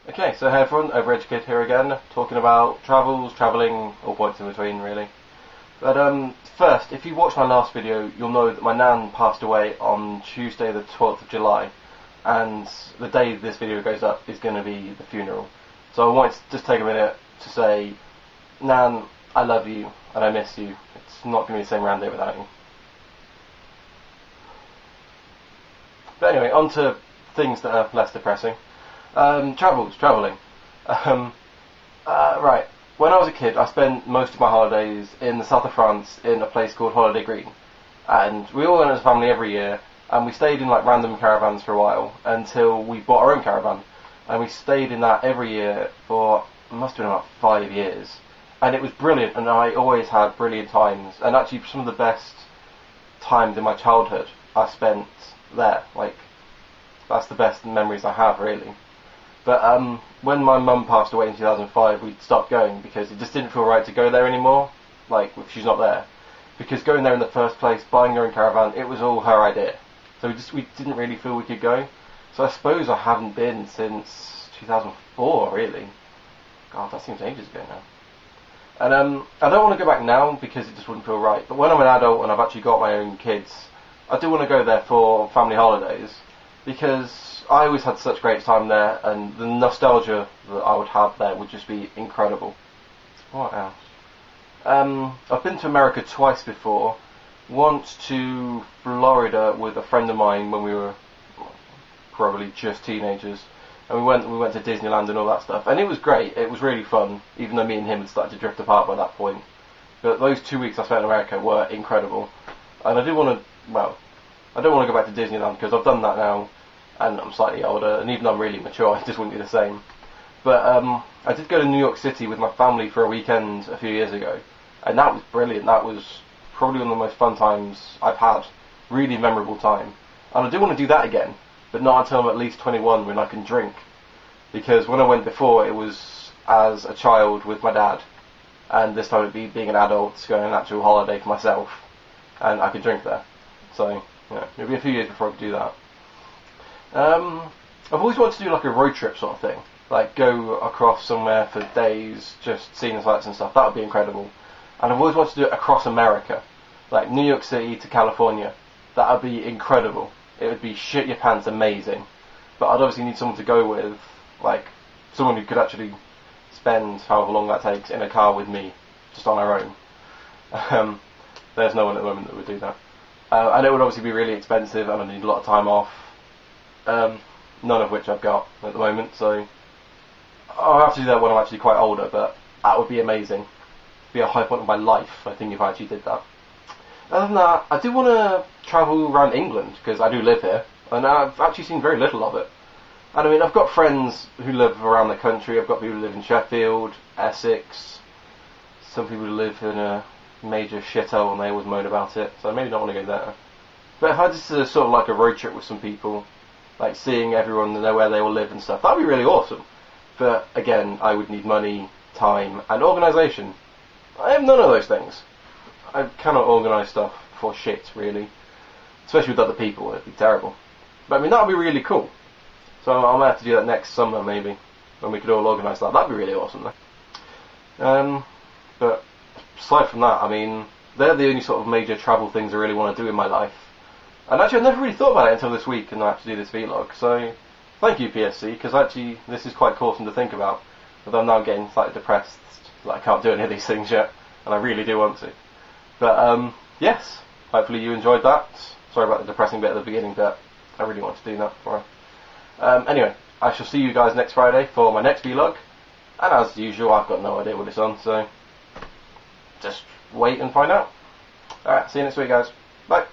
Okay, so hey everyone, Overeducated here again, talking about travels, travelling, all points in between really. But first, if you watched my last video, you'll know that my nan passed away on Tuesday the 12th of July, and the day this video goes up is going to be the funeral. So I wanted to just take a minute to say, Nan, I love you, and I miss you. It's not going to be the same round day without you. But anyway, on to things that are less depressing. Travelling. Right. When I was a kid, I spent most of my holidays in the south of France in a place called Holiday Green. And we all went as a family every year, and we stayed in like random caravans for a while until we bought our own caravan. And we stayed in that every year for, it must have been about 5 years. And it was brilliant, and I always had brilliant times. And actually some of the best times in my childhood I spent there. Like, that's the best memories I have, really. But when my mum passed away in 2005, we stopped going because it just didn't feel right to go there anymore, like if she's not there. Because going there in the first place, buying your own caravan, it was all her idea. So we didn't really feel we could go. So I suppose I haven't been since 2004, really. God, that seems ages ago now. And I don't want to go back now because it just wouldn't feel right. But when I'm an adult and I've actually got my own kids, I do want to go there for family holidays because I always had such great time there, and the nostalgia that I would have there would just be incredible. What else? I've been to America twice before. Once to Florida with a friend of mine when we were probably just teenagers, and we went to Disneyland and all that stuff, and it was great. It was really fun, even though me and him had started to drift apart by that point. But those 2 weeks I spent in America were incredible, and I do want to. Well, I don't want to go back to Disneyland because I've done that now. And I'm slightly older, and even though I'm really mature, it just wouldn't be the same. But I did go to New York City with my family for a weekend a few years ago, and that was brilliant. That was probably one of the most fun times I've had. Really memorable time. And I do want to do that again, but not until I'm at least 21 when I can drink. Because when I went before, it was as a child with my dad, and this time it'd be being an adult, going on an actual holiday for myself, and I could drink there. So, yeah, it'll be a few years before I could do that. I've always wanted to do like a road trip sort of thing, like go across somewhere for days, just seeing the sights and stuff. That would be incredible. And I've always wanted to do it across America, like New York City to California. That would be incredible. It would be shit your pants amazing. But I'd obviously need someone to go with, like someone who could actually spend however long that takes in a car with me, just on our own. There's no one at the moment that would do that. And it would obviously be really expensive, and I'd need a lot of time off. None of which I've got at the moment, so I'll have to do that when I'm actually quite older, but that would be amazing. It'd be a high point of my life, I think, if I actually did that. Other than that, I do want to travel around England, because I do live here, and I've actually seen very little of it. And I mean, I've got friends who live around the country. I've got people who live in Sheffield, Essex, some people who live in a major shithole and they always moan about it, so I maybe don't want to go there. But if I just did sort of like a road trip with some people, like seeing everyone and know where they all live and stuff, that'd be really awesome. But again, I would need money, time, and organisation. I have none of those things. I cannot organise stuff for shit, really. Especially with other people, it'd be terrible. But I mean, that would be really cool. So I might have to do that next summer, maybe, when we could all organise that. That'd be really awesome, though. But aside from that, I mean, they're the only sort of major travel things I really want to do in my life. And actually, I've never really thought about it until this week, and I have to do this vlog. So, thank you, PSC, because actually, this is quite awesome to think about. But I'm now getting slightly depressed that I can't do any of these things yet, and I really do want to. But, yes, hopefully you enjoyed that. Sorry about the depressing bit at the beginning, but I really want to do that for you. Anyway, I shall see you guys next Friday for my next vlog. And as usual, I've got no idea what it's on, so just wait and find out. Alright, see you next week, guys. Bye.